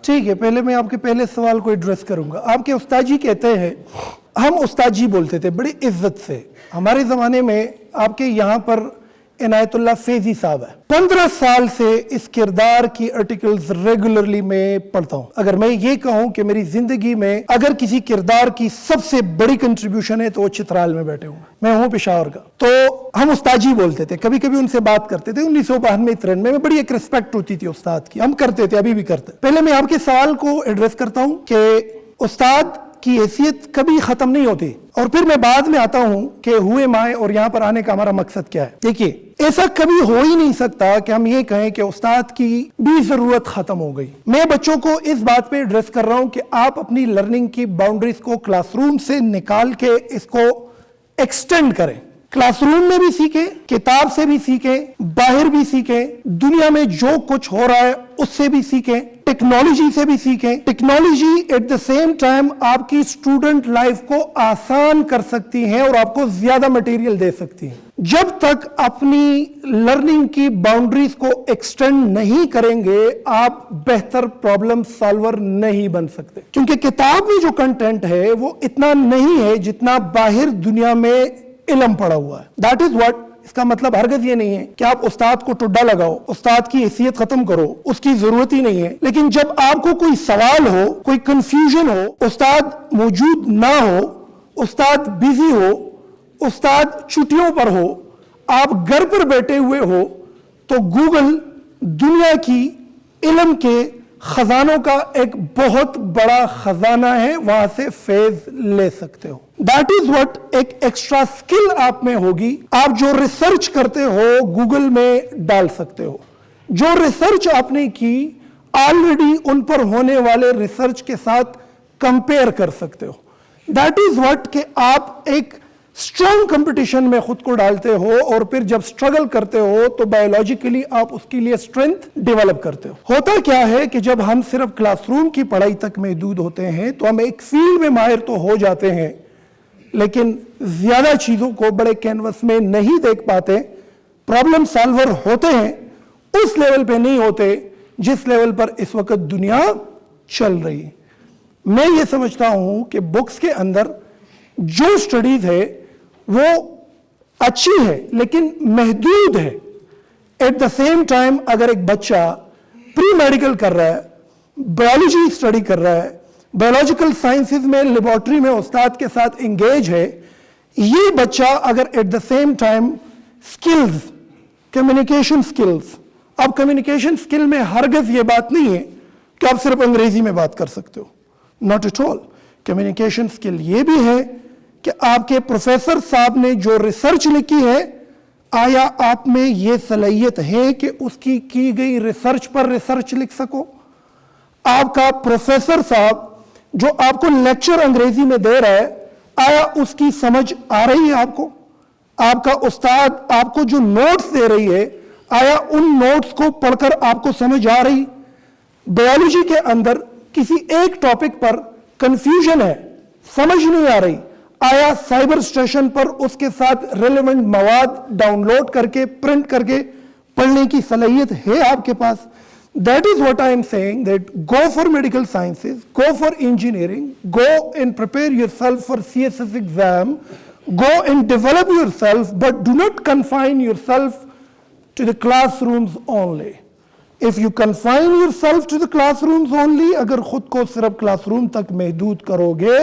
ٹھیک ہے، پہلے میں آپ کے پہلے سوال کو ایڈریس کروں گا. آپ کے استاد جی کہتے ہیں، ہم استاد جی بولتے تھے بڑی عزت سے. ہمارے زمانے میں آپ کے یہاں پر عنایت اللہ فیضی صاحب ہے. 15 سال سے اس کردار کی آرٹیکلز ریگولرلی میں پڑھتا ہوں. اگر میں یہ کہوں کہ میری زندگی میں اگر کسی کردار کی سب سے بڑی کنٹریبیوشن ہے تو وہ چترال میں بیٹھے ہوں. میں ہوں پشاور کا. تو ہم استاد جی بولتے تھے، کبھی کبھی ان سے بات کرتے تھے. 1992-93 میں بڑی ایک ریسپیکٹ ہوتی تھی استاد کی، ہم کرتے تھے، ابھی بھی کرتے. پہلے میں آپ کے سوال کو ایڈریس کرتا ہوں کہ استاد کی حیثیت کبھی ختم نہیں ہوتی، اور پھر میں بعد میں آتا ہوں کہ ہوئے مائے اور یہاں پر آنے کا ہمارا مقصد کیا ہے. دیکھیے، ایسا کبھی ہو ہی نہیں سکتا کہ ہم یہ کہیں کہ استاد کی بھی ضرورت ختم ہو گئی. میں بچوں کو اس بات پہ ایڈریس کر رہا ہوں کہ آپ اپنی لرننگ کی باؤنڈریز کو کلاس روم سے نکال کے اس کو ایکسٹینڈ کریں. کلاس روم میں بھی سیکھیں، کتاب سے بھی سیکھیں، باہر بھی سیکھیں، دنیا میں جو کچھ ہو رہا ہے اس سے بھی سیکھیں، ٹیکنالوجی سے بھی سیکھیں. Technology at the same time آپ کی اسٹوڈنٹ لائف کو آسان کر سکتی ہیں اور آپ کو زیادہ مٹیریل دے سکتی ہیں. جب تک اپنی لرننگ کی باؤنڈریز کو ایکسٹینڈ نہیں کریں گے آپ بہتر پرابلم سالور نہیں بن سکتے. کیونکہ کتاب میں جو کنٹینٹ ہے وہ اتنا نہیں ہے جتنا باہر دنیا میں علم پڑا ہوا ہے. That is what. اس کا مطلب ہرگز یہ نہیں ہے کہ آپ استاد کو ٹڈا لگاؤ، استاد کی حیثیت ختم کرو، اس کی ضرورت ہی نہیں ہے. لیکن جب آپ کو کوئی سوال ہو، کوئی کنفیوژن ہو، استاد موجود نہ ہو، استاد بیزی ہو، استاد چھٹیوں پر ہو، آپ گھر پر بیٹھے ہوئے ہو، تو گوگل دنیا کی علم کے خزانوں کا ایک بہت بڑا خزانہ ہے، وہاں سے فیض لے سکتے ہو. That is what. ایک ایکسٹرا اسکل آپ میں ہوگی. آپ جو ریسرچ کرتے ہو گوگل میں ڈال سکتے ہو. جو ریسرچ آپ نے کی آلریڈی ان پر ہونے والے ریسرچ کے ساتھ کمپیئر کر سکتے ہو. دیٹ از واٹ کہ آپ ایک اسٹرانگ کمپٹیشن میں خود کو ڈالتے ہو، اور پھر جب اسٹرگل کرتے ہو تو بایولوجیکلی آپ اس کے لیے اسٹرینتھ ڈیولپ کرتے ہو. ہوتا کیا ہے کہ جب ہم صرف کلاس روم کی پڑھائی تک محدود ہوتے ہیں تو ہم ایک فیلڈ میں ماہر تو ہو جاتے ہیں، لیکن زیادہ چیزوں کو بڑے کینوس میں نہیں دیکھ پاتے. پرابلم سالور ہوتے ہیں، اس لیول پہ نہیں ہوتے جس لیول پر اس وقت دنیا چل رہی ہے. میں یہ سمجھتا ہوں کہ بکس کے اندر جو اسٹڈیز ہے وہ اچھی ہے لیکن محدود ہے. ایٹ دا سیم ٹائم اگر ایک بچہ پری میڈیکل کر رہا ہے، بایولوجی اسٹڈی کر رہا ہے، بایولوجیکل سائنسز میں لیبارٹری میں استاد کے ساتھ انگیج ہے، یہ بچہ اگر at the same time skills, communication skills. اب کمیونیکیشن سکل میں ہرگز یہ بات نہیں ہے کہ آپ صرف انگریزی میں بات کر سکتے ہو. Not at all. Communication skill یہ بھی ہے کہ آپ کے پروفیسر صاحب نے جو ریسرچ لکھی ہے، آیا آپ میں یہ صلاحیت ہے کہ اس کی گئی ریسرچ پر ریسرچ لکھ سکو؟ آپ کا پروفیسر صاحب جو آپ کو لیکچر انگریزی میں دے رہا ہے، آیا اس کی سمجھ آ رہی ہے آپ کو؟ آپ کا استاد آپ کو جو نوٹس دے رہی ہے، آیا ان نوٹس کو پڑھ کر آپ کو سمجھ آ رہی؟ بایولوجی کے اندر کسی ایک ٹاپک پر کنفیوژن ہے، سمجھ نہیں آ رہی، آیا سائبر اسٹیشن پر اس کے ساتھ ریلیونٹ مواد ڈاؤن لوڈ کر کے پرنٹ کر کے پڑھنے کی صلاحیت ہے آپ کے پاس؟ That is what I am saying, that go for medical sciences, go for engineering, go and prepare yourself for CSS exam, go and develop yourself, but do not confine yourself to the classrooms only. If you confine yourself to the classrooms only, اگر خود کو صرف class room تک محدود کرو گے،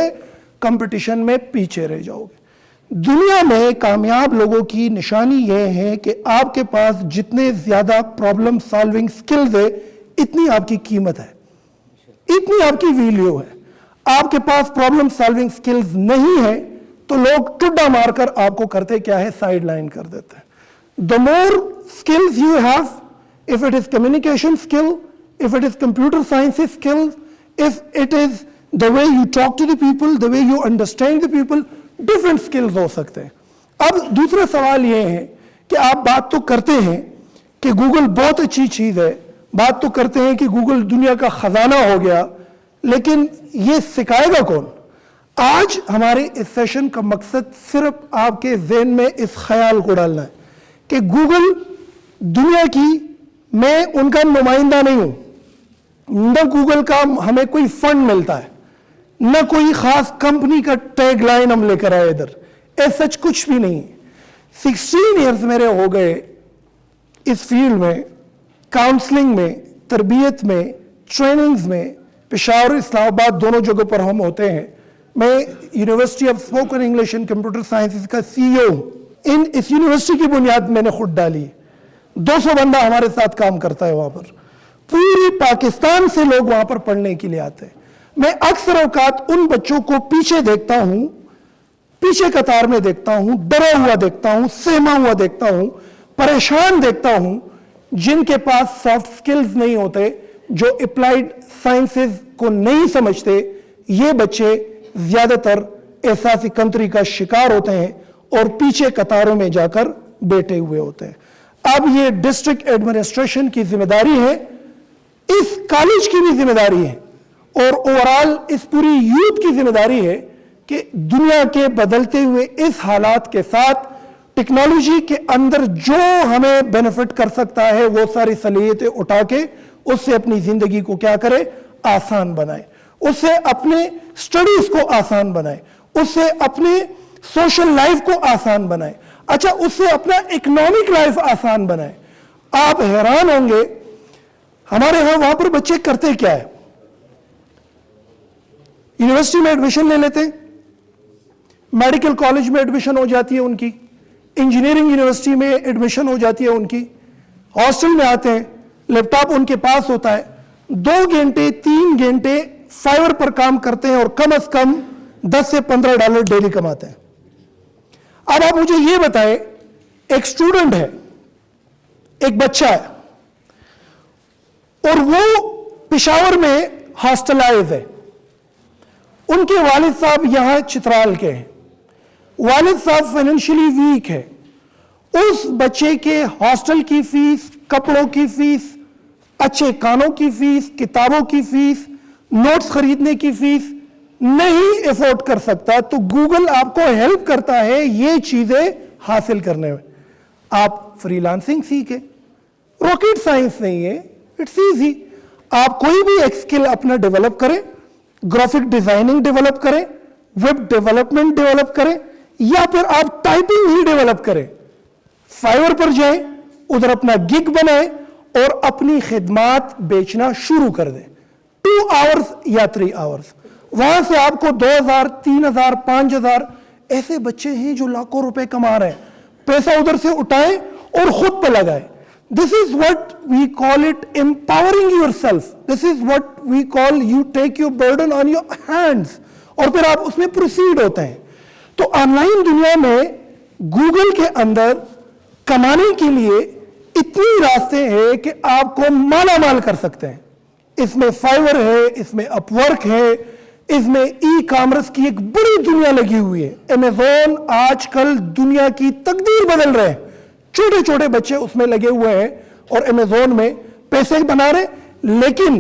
competition میں پیچھے رہ جاؤ گے. دنیا میں کامیاب لوگوں کی نشانی یہ ہے کہ آپ کے پاس جتنے زیادہ پرابلم سالونگ سکلز ہے، اتنی آپ کی قیمت ہے، اتنی آپ کی ویلیو ہے. آپ کے پاس پرابلم سالونگ سکلز نہیں ہے تو لوگ ٹڈا مار کر آپ کو کرتے کیا ہے، سائڈ لائن کر دیتے ہیں. The more skills you have, if it is communication skill, if it is computer sciences skill, if it is the way you talk to the people, the way you understand the people, different skills ہو سکتے ہیں. اب دوسرا سوال یہ ہے کہ آپ بات تو کرتے ہیں کہ گوگل بہت اچھی چیز ہے، بات تو کرتے ہیں کہ گوگل دنیا کا خزانہ ہو گیا، لیکن یہ سکھائے گا کون؟ آج ہمارے اس سیشن کا مقصد صرف آپ کے ذہن میں اس خیال کو ڈالنا ہے کہ گوگل دنیا کی، میں ان کا نمائندہ نہیں ہوں، نہ گوگل کا ہمیں کوئی فنڈ ملتا ہے, نہ کوئی خاص کمپنی کا ٹیگ لائن ہم لے کر آئے ادھر, ایسا سچ کچھ بھی نہیں. 16 ایئرز میرے ہو گئے اس فیلڈ میں, کاؤنسلنگ میں, تربیت میں, ٹریننگز میں. پشاور اور اسلام آباد دونوں جگہوں پر ہم ہوتے ہیں. میں university of Spoken English and computer sciences کا CEO ہوں. اس یونیورسٹی کی بنیاد میں نے خود ڈالی. 200 بندہ ہمارے ساتھ کام کرتا ہے وہاں پر. پوری پاکستان سے لوگ وہاں پر پڑھنے کے لیے آتے ہیں. میں اکثر اوقات ان بچوں کو پیچھے دیکھتا ہوں, پیچھے قطار میں دیکھتا ہوں, ڈرا ہوا دیکھتا ہوں, سہما ہوا دیکھتا ہوں, پریشان دیکھتا ہوں, جن کے پاس سافٹ سکلز نہیں ہوتے, جو اپلائیڈ سائنسز کو نہیں سمجھتے. یہ بچے زیادہ تر احساس کمتری کا شکار ہوتے ہیں اور پیچھے قطاروں میں جا کر بیٹھے ہوئے ہوتے ہیں. اب یہ ڈسٹرکٹ ایڈمنسٹریشن کی ذمہ داری ہے, اس کالج کی بھی ذمہ داری ہے, اور اوورال اس پوری یوتھ کی ذمہ داری ہے کہ دنیا کے بدلتے ہوئے اس حالات کے ساتھ ٹیکنالوجی کے اندر جو ہمیں بینیفٹ کر سکتا ہے وہ ساری صلاحیتیں اٹھا کے اس سے اپنی زندگی کو کیا کرے, آسان بنائے, اس سے اپنے سٹڈیز کو آسان بنائے, اس سے اپنے سوشل لائف کو آسان بنائے, اچھا اس سے اپنا اکنامک لائف آسان بنائے. آپ حیران ہوں گے ہمارے ہاں وہاں پر بچے کرتے کیا ہے. یونیورسٹی میں ایڈمیشن لے لیتے, میڈیکل کالج میں ایڈمیشن ہو جاتی ہے ان کی, انجینئرنگ یونیورسٹی میں ایڈمیشن ہو جاتی ہے ان کی, ہاسٹل میں آتے ہیں, لیپ ٹاپ ان کے پاس ہوتا ہے, 2 گھنٹے 3 گھنٹے فائور پر کام کرتے ہیں اور کم از کم $10 سے $15 ڈیلی کماتے ہیں. اب آپ مجھے یہ بتائیں, ایک اسٹوڈنٹ ہے, ایک بچہ ہے, اور وہ پشاور میں ہاسٹلائز ہے. ان کے والد صاحب یہاں چترال کے ہیں, والد صاحب فائنینشلی ویک ہے. اس بچے کے ہاسٹل کی فیس, کپڑوں کی فیس, اچھے کانوں کی فیس, کتابوں کی فیس, نوٹس خریدنے کی فیس نہیں افورڈ کر سکتا, تو گوگل آپ کو ہیلپ کرتا ہے یہ چیزیں حاصل کرنے میں. آپ فری لانسنگ سیکھیں, راکٹ سائنس نہیں ہے, اٹس ایزی. آپ کوئی بھی ایک اسکل اپنا ڈیولپ کریں, گرافک ڈیزائننگ ڈیولپ کریں, ویب ڈیولپمنٹ ڈیولپ کریں, یا پھر آپ ٹائپنگ ہی ڈیولپ کریں. فائور پر جائیں, ادھر اپنا گگ بنائیں اور اپنی خدمات بیچنا شروع کر دیں. 2 آورز یا 3 آورز, وہاں سے آپ کو 2000 3000 5000 ایسے بچے ہیں جو لاکھوں روپے کما رہے ہیں. پیسہ ادھر سے اٹھائیں اور خود پہ لگائیں. This is what we call it empowering yourself. This is what we call you take your burden on your hands. اور پھر آپ اس میں پروسیڈ ہوتے ہیں. تو آن لائن دنیا میں گوگل کے اندر کمانے کے لیے اتنی راستے ہیں کہ آپ کو مالا مال کر سکتے ہیں. اس میں فائور ہے, اس میں اپ ورک ہے, اس میں ای کامرس کی ایک بڑی دنیا لگی ہوئی ہے. امیزون آج کل دنیا کی تقدیر بدل رہے ہیں. چھوٹے چھوٹے بچے اس میں لگے ہوئے ہیں اور امیزون میں پیسے بنا رہے, لیکن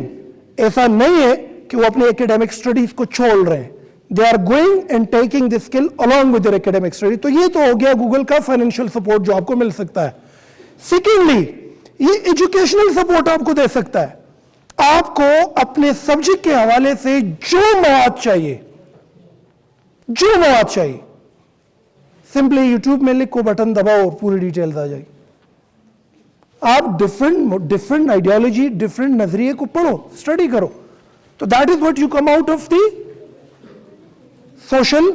ایسا نہیں ہے کہ وہ اپنے ایکیڈیمک سٹڈیز کو چھوڑ رہے ہیں. They are going and taking this skill along with their academic study. تو یہ تو ہو گیا گوگل کا فائنینشیل سپورٹ جو آپ کو مل سکتا ہے. سیکنڈلی, یہ ایجوکیشنل سپورٹ آپ کو دے سکتا ہے. آپ کو اپنے سبجیکٹ کے حوالے سے جو مواد چاہیے, سمپلی یوٹیوب میں لکھو, بٹن دباؤ اور پوری ڈیٹیلز آ جائے. آپ ڈفرنٹ آئیڈیالوجی, ڈفرنٹ نظریے کو پڑھو, اسٹڈی کرو. تو that is what you come out of the social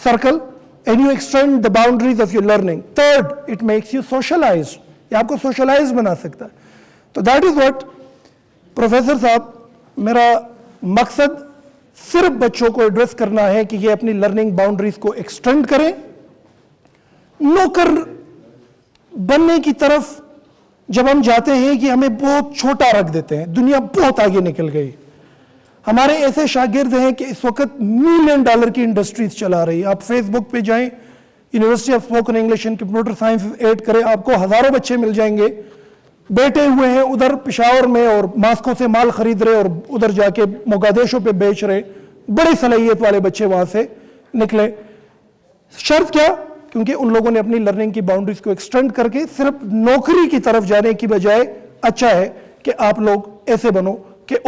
circle and you extend the boundaries of your learning. Third, it makes you socialised, یہ آپ کو سوشلائز بنا سکتا ہے. تو دیٹ از واٹ پروفیسر صاحب, میرا مقصد صرف بچوں کو ایڈریس کرنا ہے کہ یہ اپنی لرننگ باؤنڈریز کو ایکسٹینڈ کریں. نوکر بننے کی طرف جب ہم جاتے ہیں کہ ہمیں بہت چھوٹا رکھ دیتے ہیں, دنیا بہت آگے نکل گئی. ہمارے ایسے شاگرد ہیں کہ اس وقت $1 ملین کی انڈسٹریز چلا رہی ہے. آپ فیس بک پہ جائیں, University of Spoken English and Computer Science add کریں, آپ کو ہزاروں بچے مل جائیں گے بیٹھے ہوئے ہیں ادھر پشاور میں اور ماسکو سے مال خرید رہے اور ادھر جا کے موگادیشو پہ بیچ رہے. بڑی صلاحیت والے بچے وہاں سے نکلے. شرط کیا؟ کیونکہ ان لوگوں نے اپنی لرننگ کی باؤنڈریز کو ایکسٹینڈ کر کے صرف نوکری کی طرف جانے کی بجائے اچھا ہے کہ آپ لوگ ایسے بنو کہ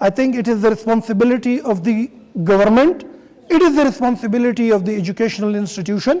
I think it is the responsibility of the government, it is the responsibility of the educational institution,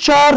4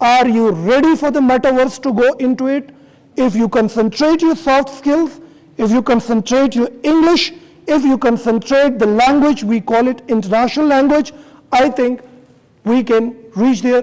Are you ready for the metaverse to go into it? If you concentrate your soft skills, if you concentrate your English, if you concentrate the language, we call it international language, I think we can reach there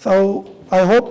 So I hope